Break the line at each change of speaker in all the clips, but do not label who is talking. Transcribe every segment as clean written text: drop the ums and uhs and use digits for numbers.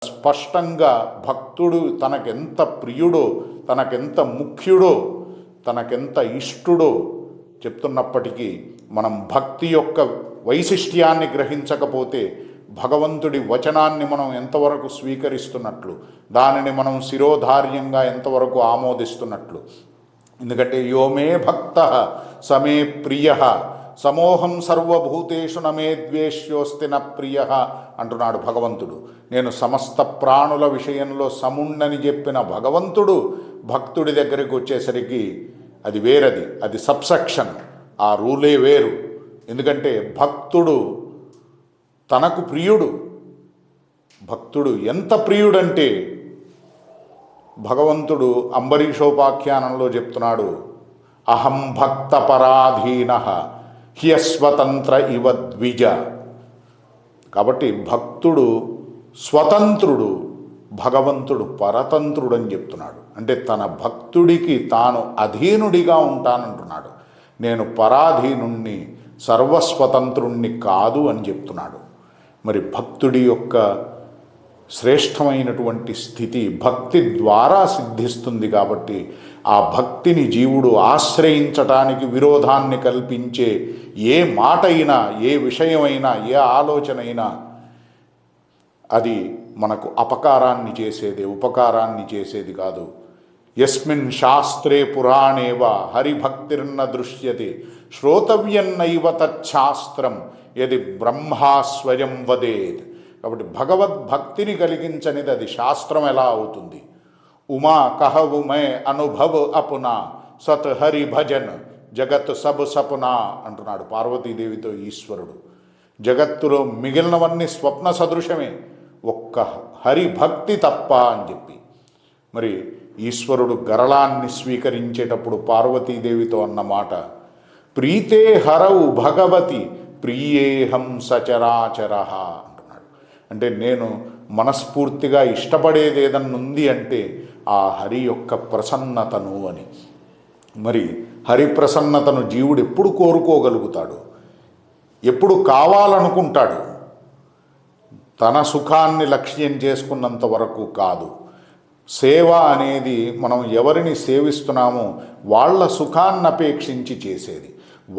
స్పష్టంగా భక్తుడు తనకెంత ప్రియుడో, తనకెంత ముఖ్యుడో, తనకెంత ఇష్టుడో చెప్తున్నప్పటికీ మనం భక్తి యొక్క వైశిష్ట్యాన్ని గ్రహించకపోతే భగవంతుడి వచనాన్ని మనం ఎంతవరకు స్వీకరిస్తున్నట్లు, దానిని మనం శిరోధార్యంగా ఎంతవరకు ఆమోదిస్తున్నట్లు. ఎందుకంటే యోమే భక్త సమే ప్రియ సమోహం సర్వభూతేషు నమే ద్వేష్యోస్తి న ప్రియ అంటున్నాడు భగవంతుడు. నేను సమస్త ప్రాణుల విషయంలో సముండని చెప్పిన భగవంతుడు భక్తుడి దగ్గరికి వచ్చేసరికి అది వేరది, అది సబ్సెక్షన్, ఆ రూలే వేరు. ఎందుకంటే భక్తుడు తనకు ప్రియుడు. భక్తుడు ఎంత ప్రియుడంటే భగవంతుడు అంబరీషోపాఖ్యానంలో చెప్తున్నాడు, అహం భక్త పరాధీన హ్యస్వతంత్ర ఇవ ద్విజ. కాబట్టి భక్తుడు స్వతంత్రుడు, భగవంతుడు పరతంత్రుడు అని చెప్తున్నాడు. అంటే తన భక్తుడికి తాను అధీనుడిగా ఉంటానంటున్నాడు. నేను పరాధీనుణ్ణి, సర్వస్వతంత్రుణ్ణి కాదు అని చెప్తున్నాడు. మరి భక్తుడి యొక్క శ్రేష్టమైనటువంటి స్థితి భక్తి ద్వారా సిద్ధిస్తుంది. కాబట్టి ఆ భక్తిని జీవుడు ఆశ్రయించటానికి విరోధాన్ని కల్పించే ఏ మాట అయినా, ఏ విషయమైనా, ఏ ఆలోచన అయినా అది మనకు అపకారాన్ని చేసేది, ఉపకారాన్ని చేసేది కాదు. యస్మిన్ శాస్త్రే పురాణేవ హరిభక్తిర్న దృశ్యతే శ్రోతవ్యన్నైవ తచ్ఛాస్త్రం యది బ్రహ్మా స్వయం వదేత్. కాబట్టి భగవద్భక్తిని కలిగించనిది అది శాస్త్రం ఎలా అవుతుంది? ఉమా కహవు మే అనుభవ్ అపునా సత్ హరి భజన్ జగత్ సబ్ సపునా అంటున్నాడు పార్వతీదేవితో ఈశ్వరుడు. జగత్తులో మిగిలినవన్నీ స్వప్న సదృశమే, ఒక్క హరిభక్తి తప్ప అని చెప్పి. మరి ఈశ్వరుడు గరళాన్ని స్వీకరించేటప్పుడు పార్వతీదేవితో అన్నమాట, ప్రీతే హరవు భగవతి ప్రియేహం సచరాచర అంటున్నాడు. అంటే నేను మనస్ఫూర్తిగా ఇష్టపడేది ఏదన్నా ఉంది అంటే ఆ హరి యొక్క ప్రసన్నతను అని. మరి హరి ప్రసన్నతను జీవుడు ఎప్పుడు కోరుకోగలుగుతాడు? ఎప్పుడు కావాలనుకుంటాడు? తన సుఖాన్ని లక్ష్యం చేసుకున్నంత వరకు కాదు. సేవ అనేది మనం ఎవరిని సేవిస్తున్నామో వాళ్ళ సుఖాన్ని అపేక్షించి చేసేది.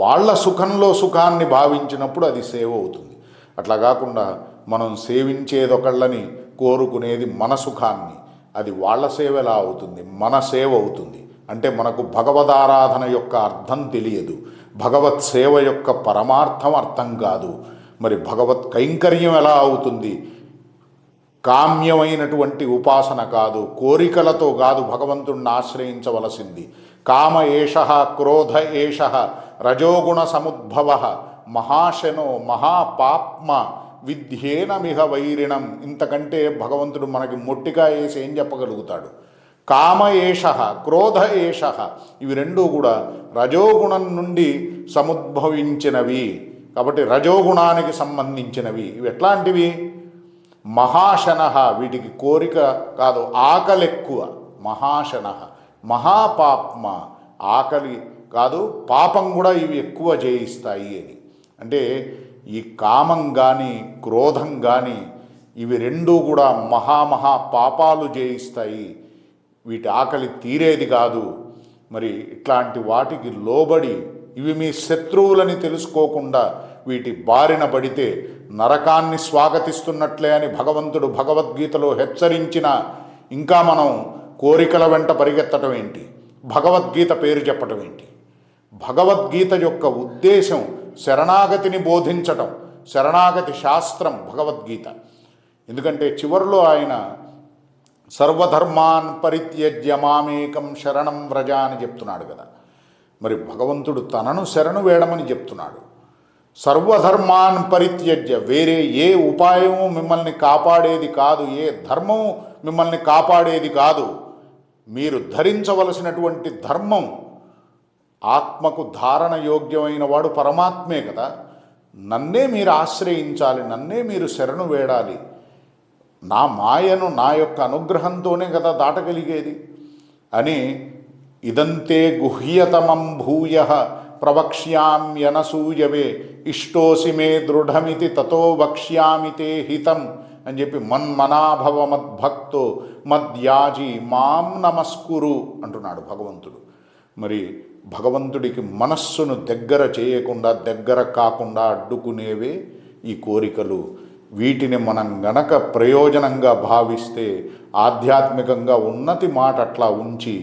వాళ్ళ సుఖంలో సుఖాన్ని భావించినప్పుడు అది సేవ అవుతుంది. అట్లా కాకుండా మనం సేవించేదొకళ్ళని కోరుకునేది మన సుఖాన్ని, అది వాళ్ళ సేవ ఎలా అవుతుంది? మన సేవ అవుతుంది. అంటే మనకు భగవదారాధన యొక్క అర్థం తెలియదు, భగవత్ సేవ యొక్క పరమార్థం అర్థం కాదు. మరి భగవత్ కైంకర్యం ఎలా అవుతుంది? కామ్యమైనటువంటి ఉపాసన కాదు, కోరికలతో కాదు భగవంతుణ్ణి ఆశ్రయించవలసింది. కామ ఏష క్రోధ ఏష రజోగుణ సముద్భవ మహాశనో మహాపాప్మ విద్యేనమిహ వైరిణం. ఇంతకంటే భగవంతుడు మనకి మొట్టిగా వేసి ఏం చెప్పగలుగుతాడు? కామ ఏష క్రోధ ఏష, ఇవి రెండూ కూడా రజోగుణం నుండి సముద్భవించినవి. కాబట్టి రజోగుణానికి సంబంధించినవి. ఇవి ఎట్లాంటివి? మహాశన, వీటికి కోరిక కాదు, ఆకలి ఎక్కువ. మహాశన మహాపాప్మ, ఆకలి కాదు పాపం కూడా ఇవి ఎక్కువ చేయిస్తాయి అని. అంటే ఈ కామం కానీ క్రోధం కానీ ఇవి రెండూ కూడా మహామహా పాపాలు చేయిస్తాయి. వీటి ఆకలి తీరేది కాదు. మరి ఇట్లాంటి వాటికి లోబడి ఇవి మీ శత్రువులని తెలుసుకోకుండా వీటి బారిన పడితే నరకాన్ని స్వాగతిస్తున్నట్లే అని భగవంతుడు భగవద్గీతలో హెచ్చరించిన ఇంకా మనం కోరికల వెంట పరిగెత్తటం ఏంటి? భగవద్గీత పేరు చెప్పటం ఏంటి? భగవద్గీత యొక్క ఉద్దేశం శరణాగతిని బోధించటం, శరణాగతి శాస్త్రం భగవద్గీత. ఎందుకంటే చివరిలో ఆయన సర్వధర్మాన్ పరిత్యజ్య మామేకం శరణం వ్రజ అని చెప్తున్నాడు కదా. మరి భగవంతుడు తనను శరణు వేడమని చెప్తున్నాడు. సర్వధర్మాన్ పరిత్యజ్య, వేరే ఏ ఉపాయము మిమ్మల్ని కాపాడేది కాదు, ఏ ధర్మము మిమ్మల్ని కాపాడేది కాదు. మీరు ధరించవలసినటువంటి ధర్మం, ఆత్మకు ధారణ యోగ్యమైన వాడు పరమాత్మే కదా. నన్నే మీరు ఆశ్రయించాలి, నన్నే మీరు శరణు వేడాలి. నా మాయను నా యొక్క అనుగ్రహంతోనే కదా దాటగలిగేది అని. ఇదంతే గుహ్యతమం భూయ ప్రవక్ష్యామ్యనసూయవే ఇష్టోసి మే దృఢమితి తతో వక్ష్యామి తే హితం అని చెప్పి మన్మనాభవ మద్భక్తో మద్యాజి మాం నమస్కురు అంటున్నాడు భగవంతుడు. మరి భగవంతుడికి మనస్సును దగ్గర చేయకుండా, దగ్గర కాకుండా అడ్డుకునేవే ఈ కోరికలు. వీటిని మనం గనక ప్రయోజనంగా భావిస్తే ఆధ్యాత్మికంగా ఉన్నతి మాట అట్లా ఉంచి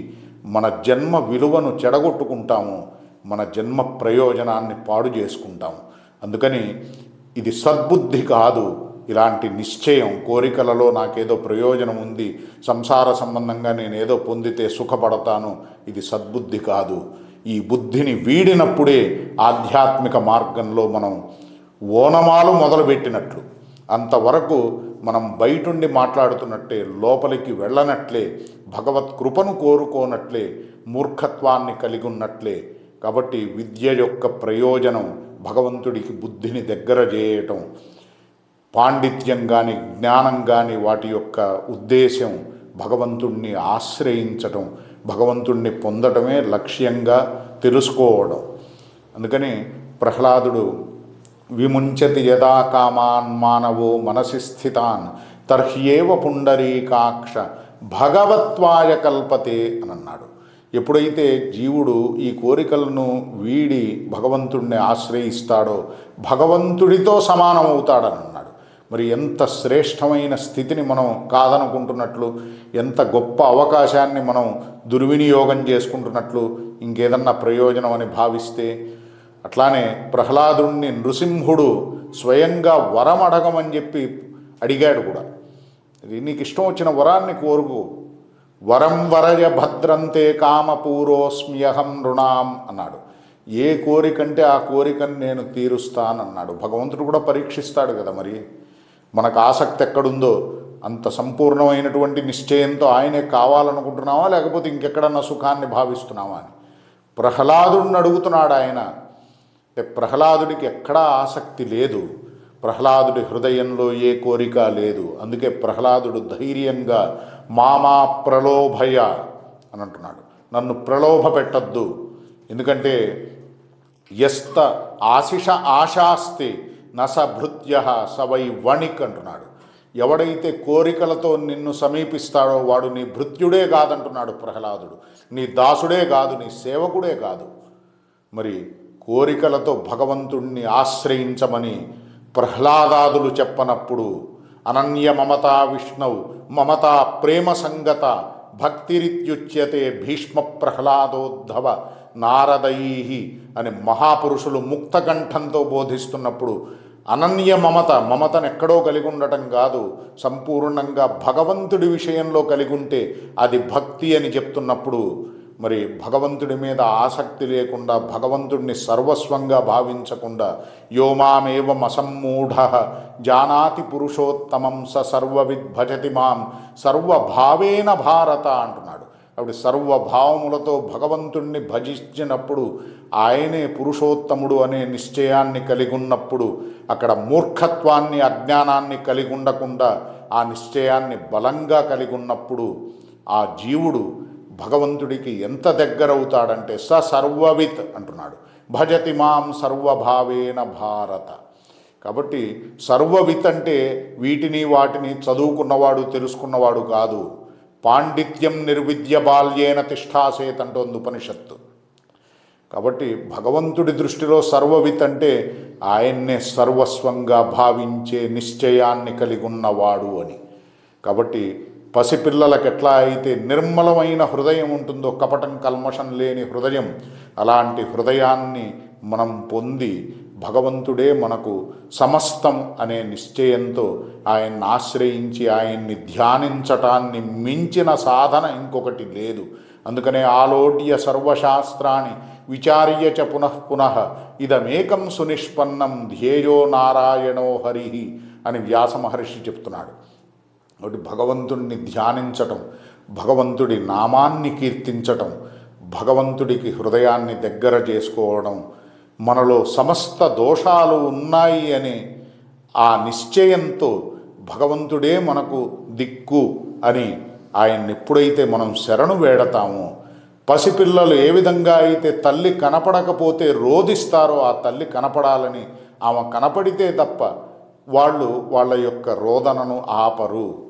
మన జన్మ విలువను చెడగొట్టుకుంటాము, మన జన్మ ప్రయోజనాన్ని పాడు చేసుకుంటాము. అందుకని ఇది సద్బుద్ధి కాదు. ఇలాంటి నిశ్చయం, కోరికలలో నాకేదో ప్రయోజనం ఉంది, సంసార సంబంధంగా నేనేదో పొందితే సుఖపడతాను, ఇది సద్బుద్ధి కాదు. ఈ బుద్ధిని వీడినప్పుడే ఆధ్యాత్మిక మార్గంలో మనం ఓనమాలు మొదలుపెట్టినట్లు. అంతవరకు మనం బయటుండి మాట్లాడుతున్నట్టే, లోపలికి వెళ్ళనట్లే, భగవత్ కృపను కోరుకోనట్లే, మూర్ఖత్వాన్ని కలిగి ఉన్నట్లే. కాబట్టి విద్య యొక్క ప్రయోజనం భగవంతుడికి బుద్ధిని దగ్గర చేయటం, పాండిత్యం కానీ జ్ఞానం కానీ వాటి యొక్క ఉద్దేశం భగవంతుణ్ణి ఆశ్రయించటం, భగవంతుణ్ణి పొందటమే లక్ష్యంగా తెలుసుకోవడం. అందుకని ప్రహ్లాదుడు విముంచతి యదా కామాన్ మానవో మనసి స్థితాన్ తర్హ్యేవ పుండరీకాక్ష భగవత్వాయ కల్పతే అని అన్నాడు. ఎప్పుడైతే జీవుడు ఈ కోరికలను వీడి భగవంతుడిని ఆశ్రయిస్తాడో భగవంతుడితో సమానమవుతాడని అన్నాడు. మరి ఎంత శ్రేష్టమైన స్థితిని మనం కాదనుకుంటున్నట్లు, ఎంత గొప్ప అవకాశాన్ని మనం దుర్వినియోగం చేసుకుంటున్నట్లు, ఇంకేదన్నా ప్రయోజనం అని భావిస్తే. అట్లానే ప్రహ్లాదుణ్ణి నృసింహుడు స్వయంగా వరం అడగమని చెప్పి అడిగాడు కూడా. నీకు ఇష్టం వచ్చిన వరాన్ని కోరుకో, వరం వరయ భద్రంతే కామపూరోస్మ్యహం నృణాం అన్నాడు. ఏ కోరికంటే ఆ కోరికను నేను తీరుస్తానన్నాడు. భగవంతుడు కూడా పరీక్షిస్తాడు కదా. మరి మనకు ఆసక్తి ఎక్కడుందో అంత సంపూర్ణమైనటువంటి నిశ్చయంతో ఆయనే కావాలనుకుంటున్నావా, లేకపోతే ఇంకెక్కడన్నా సుఖాన్ని భావిస్తున్నావా అని ప్రహ్లాదుడిని అడుగుతున్నాడు ఆయన. ప్రహ్లాదుడికి ఎక్కడా ఆసక్తి లేదు, ప్రహ్లాదుడి హృదయంలో ఏ కోరిక లేదు. అందుకే ప్రహ్లాదుడు ధైర్యంగా మామా ప్రలోభయ అని అంటున్నాడు, నన్ను ప్రలోభ పెట్టద్దు. ఎందుకంటే యస్త ఆశిష ఆశాస్తి నసభృత్య సవై వణిక్ అంటున్నాడు. ఎవడైతే కోరికలతో నిన్ను సమీపిస్తాడో వాడు నీ భృత్యుడే కాదంటున్నాడు ప్రహ్లాదుడు, నీ దాసుడే కాదు, నీ సేవకుడే కాదు. మరి కోరికలతో భగవంతుణ్ణి ఆశ్రయించమని ప్రహ్లాదాదులు చెప్పనప్పుడు అనన్య మమతా విష్ణవు మమతా ప్రేమ సంగత భక్తిరిత్యుచ్యతే భీష్మ ప్రహ్లాదోద్ధవ నారదైహి అని మహాపురుషులు ముక్తకంఠంతో బోధిస్తున్నప్పుడు అనన్య మమతను ఎక్కడో కలిగి ఉండటం కాదు, సంపూర్ణంగా భగవంతుడి విషయంలో కలిగి ఉంటే అది భక్తి అని చెప్తున్నప్పుడు మరి భగవంతుడి మీద ఆసక్తి లేకుండా, భగవంతుడిని సర్వస్వంగా భావించకుండా యోమామేవం అసమ్మూఢ జానాతి పురుషోత్తమం స సర్వవిద్ భజతి మాం సర్వభావేన భారత అంటున్నాడు. కాబట్టి సర్వభావములతో భగవంతుణ్ణి భజించినప్పుడు ఆయనే పురుషోత్తముడు అనే నిశ్చయాన్ని కలిగి ఉన్నప్పుడు, అక్కడ మూర్ఖత్వాన్ని అజ్ఞానాన్ని కలిగి ఉండకుండా ఆ నిశ్చయాన్ని బలంగా కలిగి ఉన్నప్పుడు ఆ జీవుడు భగవంతుడికి ఎంత దగ్గరవుతాడంటే స సర్వవిత్ అంటున్నాడు, భజతి మాం సర్వభావేన భారత. కాబట్టి సర్వవిత్ అంటే వీటిని వాటిని చదువుకున్నవాడు తెలుసుకున్నవాడు కాదు. పాండిత్యం నిర్విద్య బాల్యేన తిష్టాసేత్ అంటోంది ఉపనిషత్తు. కాబట్టి భగవంతుడి దృష్టిలో సర్వవిత్ అంటే ఆయన్నే సర్వస్వంగా భావించే నిశ్చయాన్ని కలిగి ఉన్నవాడు అని. కాబట్టి పసిపిల్లలకు ఎట్లా అయితే నిర్మలమైన హృదయం ఉంటుందో, కపటం కల్మషం లేని హృదయం, అలాంటి హృదయాన్ని మనం పొంది భగవంతుడే మనకు సమస్తం అనే నిశ్చయంతో ఆయన్ని ఆశ్రయించి ఆయన్ని ధ్యానించటాన్ని మించిన సాధన ఇంకొకటి లేదు. అందుకనే ఆలోడ్య సర్వశాస్త్రాన్ని విచార్య చ పునః ఇదమేకం సునిష్పన్నం ధ్యేయో నారాయణో హరి అని వ్యాస మహర్షి చెప్తున్నాడు. కాబట్టి భగవంతుడిని ధ్యానించటం, భగవంతుడి నామాన్ని కీర్తించటం, భగవంతుడికి హృదయాన్ని దగ్గర చేసుకోవడం, మనలో సమస్త దోషాలు ఉన్నాయి అనే ఆ నిశ్చయంతో భగవంతుడే మనకు దిక్కు అని ఆయన్ని ఎప్పుడైతే మనం శరణు వేడతామో, పసిపిల్లలు ఏ విధంగా అయితే తల్లి కనపడకపోతే రోధిస్తారో ఆ తల్లి కనపడాలని, ఆమె కనపడితే తప్ప వాళ్ళు వాళ్ళ యొక్క రోదనను ఆపరు.